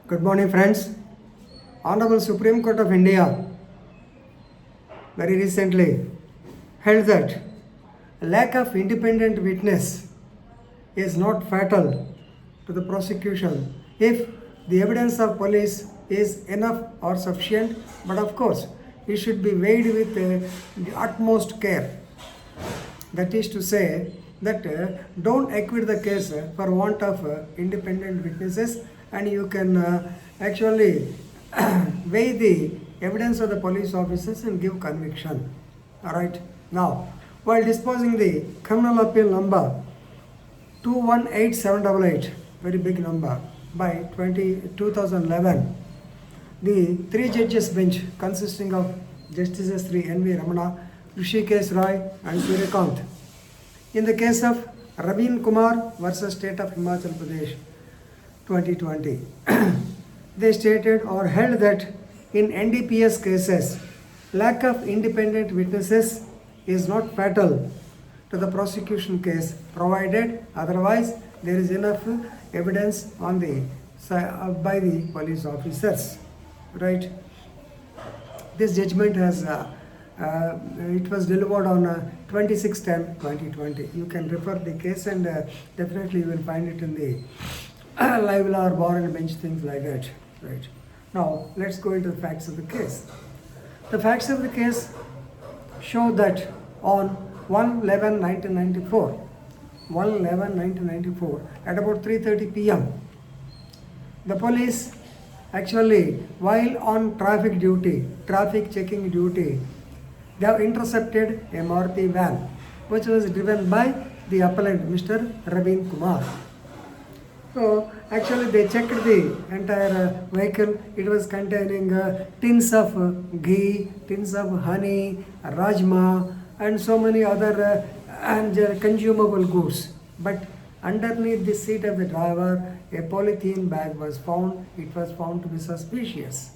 Good morning, friends. Honorable Supreme Court of India very recently held that lack of independent witness is not fatal to the prosecution if the evidence of police is enough or sufficient, but of course, it should be weighed with the utmost care. That is to say, that don't acquit the case for want of independent witnesses, and you can actually weigh the evidence of the police officers and give conviction. Alright, now while disposing the criminal appeal number 218788, very big number, by 2011, the three judges bench consisting of Justices 3 N.V. Ramana, Rishikesh Roy and Suryakant, in the case of Ravin Kumar versus State of Himachal Pradesh 2020, they stated or held that in NDPS cases, lack of independent witnesses is not fatal to the prosecution case, provided otherwise there is enough evidence on the by the police officers. Right? This judgment has it was delivered on 26/10/2020. You can refer the case and definitely you will find it in the live law, bar and bench, things like that. Right. Now let's go into the facts of the case. The facts of the case show that on 1/11/1994, at about 3:30 p.m., the police actually, while on traffic checking duty, they have intercepted a Maruti van which was driven by the appellant, Mr. Ravin Kumar. So actually they checked the entire vehicle. It was containing tins of ghee, tins of honey, rajma and so many other consumable goods. But underneath the seat of the driver, a polythene bag was found. It was found to be suspicious.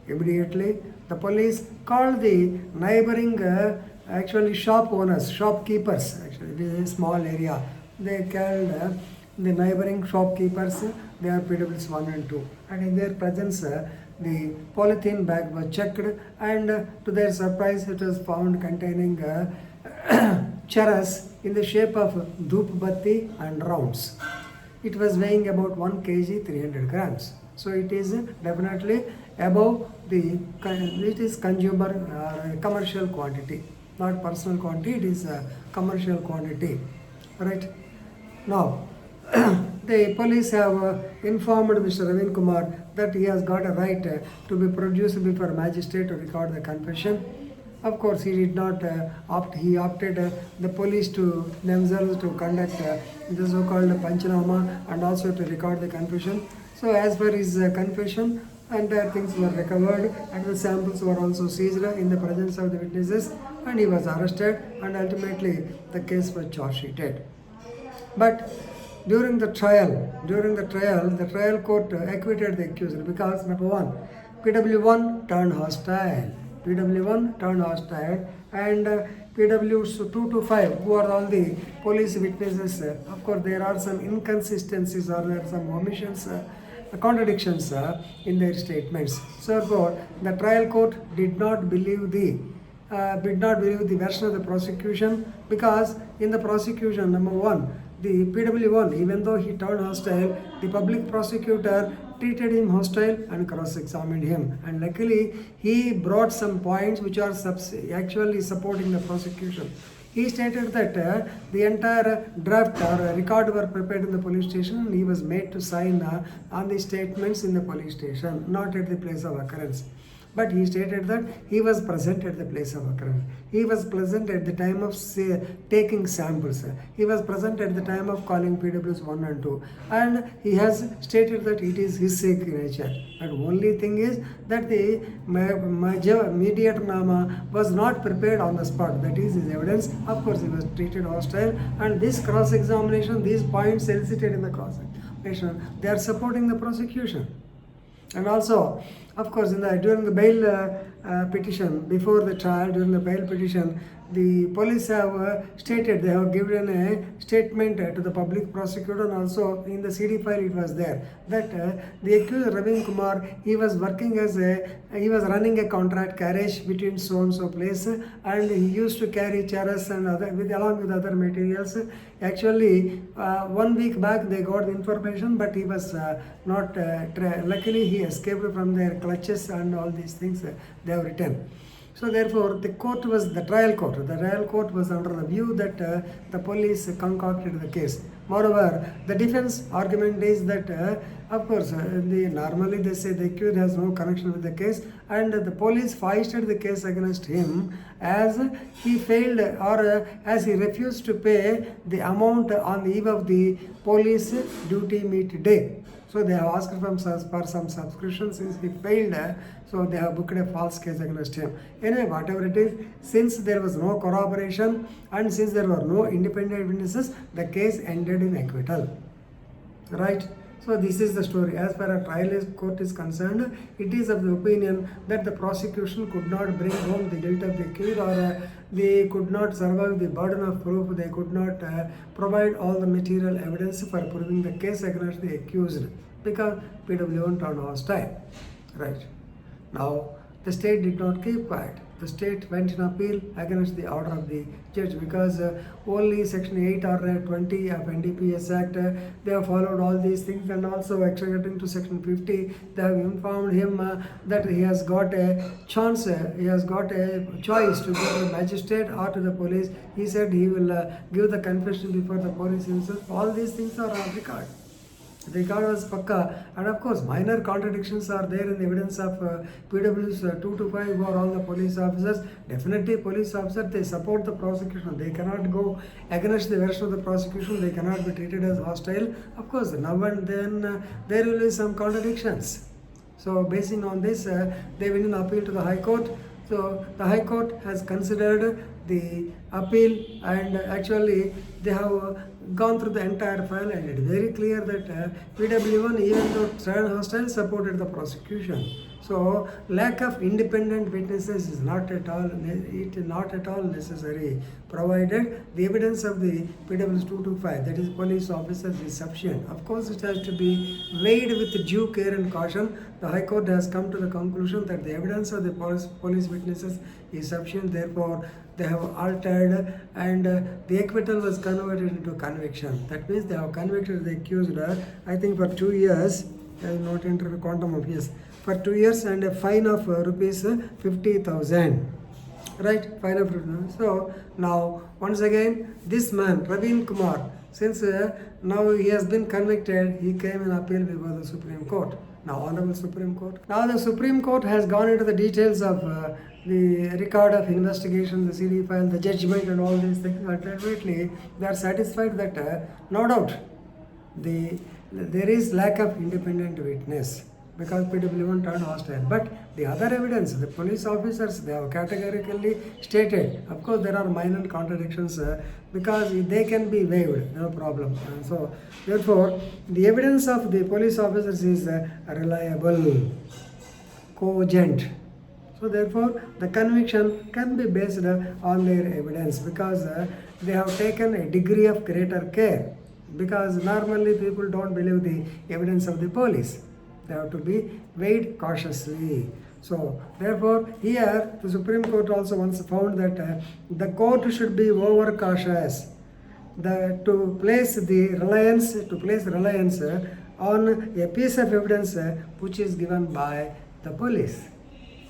Immediately, the police called the neighboring shopkeepers. Actually, this is a small area. They called the neighboring shopkeepers. They are PWs 1 and 2. And in their presence, the polythene bag was checked, and to their surprise, it was found containing charas in the shape of dhoop batti and rounds. It was weighing about 1 kg 300 grams. So it is definitely above the, it is consumer commercial quantity, not personal quantity, it is commercial quantity. Right? Now, the police have informed Mr. Ravin Kumar that he has got a right to be produced before a magistrate to record the confession. Of course, he did not opt. He opted the police to themselves to conduct the so-called Panchanama and also to record the confession. So as per his confession, entire things were recovered and the samples were also seized in the presence of the witnesses, and he was arrested, and ultimately the case was charge sheeted. But during the trial, the trial court acquitted the accuser because number one, PW1 turned hostile. And PWs 2 to 5, who are all the police witnesses, of course there are some inconsistencies or there are some omissions, contradictions in their statements. So therefore, the trial court did not believe the version of the prosecution, because in the prosecution, number one, the PW1, even though he turned hostile, the public prosecutor treated him hostile and cross-examined him. And luckily, he brought some points which are actually supporting the prosecution. He stated that the entire draft or record were prepared in the police station, and he was made to sign on the statements in the police station, not at the place of occurrence. But he stated that he was present at the place of occurrence. He was present at the time of taking samples. He was present at the time of calling PWs 1 and 2. And he has stated that it is his signature. But only thing is that the mediator nama was not prepared on the spot. That is his evidence. Of course, he was treated hostile. And this cross-examination, these points elicited in the cross-examination, they are supporting the prosecution. And also, of course, during the bail petition, before the trial, during the bail petition, the police have stated, they have given a statement to the public prosecutor, and also in the CD file it was there, that the accused Ravin Kumar, he was working as he was running a contract carriage between so and so place, and he used to carry charas and along with other materials. Actually, 1 week back they got the information, but he was not, luckily he escaped from their clutches, and all these things they have written. So therefore, the trial court was under the view that the police concocted the case. Moreover, the defense argument is that, of course, normally they say the accused has no connection with the case, and the police foisted the case against him as he failed, or as he refused to pay the amount on the eve of the police duty meet day. So they have asked for some subscription. Since he failed, so they have booked a false case against him. Anyway, whatever it is, since there was no corroboration and since there were no independent witnesses, the case ended in acquittal. Right? So this is the story. As far as trial court is concerned, it is of the opinion that the prosecution could not bring home the guilt of the accused, or they could not survive the burden of proof. They could not provide all the material evidence for proving the case against the accused, because PW1 turned hostile. Right. Now, the state did not keep quiet. The state went in appeal against the order of the judge, because only section 8 or 20 of NDPS Act, they have followed all these things, and also extracting to section 50, they have informed him that he has got a chance, he has got a choice to go to the magistrate or to the police. He said he will give the confession before the police himself. All these things are on record. The record was pakka, and of course minor contradictions are there in the evidence of PW's 2 to 5 who are all the police officers. Definitely police officers, they support the prosecution. They cannot go against the version of the prosecution. They cannot be treated as hostile. Of course, now and then there will be some contradictions. So basing on this, they went in appeal to the High Court. So the High Court has considered the appeal, and actually they have gone through the entire file, and it is very clear that PW1, even though trial hostile, supported the prosecution. So lack of independent witnesses is not at all necessary, provided the evidence of the PW's 225, that is police officers, is sufficient. Of course, it has to be weighed with due care and caution. The High Court has come to the conclusion that the evidence of the police witnesses is sufficient. Therefore, they have altered, and the acquittal was converted into conviction. That means they have convicted the accused, I think for 2 years, I will not enter the quantum of years, for 2 years, and a fine of rupees 50,000. Right? Fine of rupees. So now, once again, this man, Ravin Kumar, since now he has been convicted, he came in appeal before the Supreme Court. Now, Honorable Supreme Court. Now the Supreme Court has gone into the details of the record of investigation, the CD file, the judgment, and all these things. Ultimately, they are satisfied that no doubt there is lack of independent witness, because PW1 turned hostile. But the other evidence, the police officers, they have categorically stated. Of course, there are minor contradictions because they can be waived, no problem. And so, therefore, the evidence of the police officers is reliable, cogent. So, therefore, the conviction can be based on their evidence, because they have taken a degree of greater care. Because normally people don't believe the evidence of the police. They have to be weighed cautiously. So, therefore, here the Supreme Court also once found that the court should be over cautious to place reliance on a piece of evidence which is given by the police.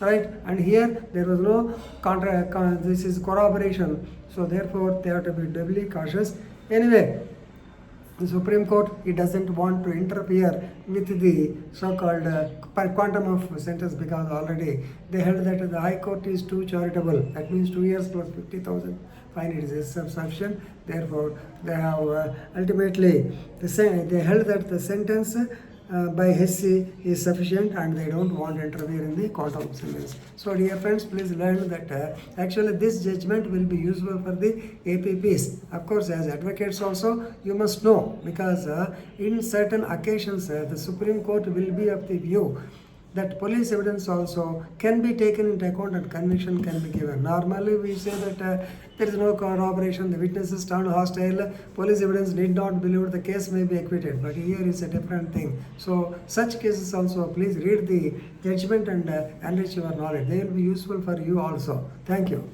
Right? And here there was no this is corroboration. So, therefore, they have to be doubly cautious. Anyway, the Supreme Court, it doesn't want to interfere with the so-called quantum of sentence, because already they held that the High Court is too charitable. That means 2 years plus 50,000 fine, it is sufficient. Therefore, they have ultimately they held that the sentence by Hesse is sufficient, and they don't want to interfere in the quantum sentence. So, dear friends, please learn that actually this judgment will be useful for the APPs. Of course, as advocates also, you must know, because in certain occasions the Supreme Court will be of the view that police evidence also can be taken into account and conviction can be given. Normally, we say that there is no corroboration, the witnesses turned hostile, police evidence need not believe, the case may be acquitted. But here is a different thing. So, such cases also, please read the judgment and enrich your knowledge. They will be useful for you also. Thank you.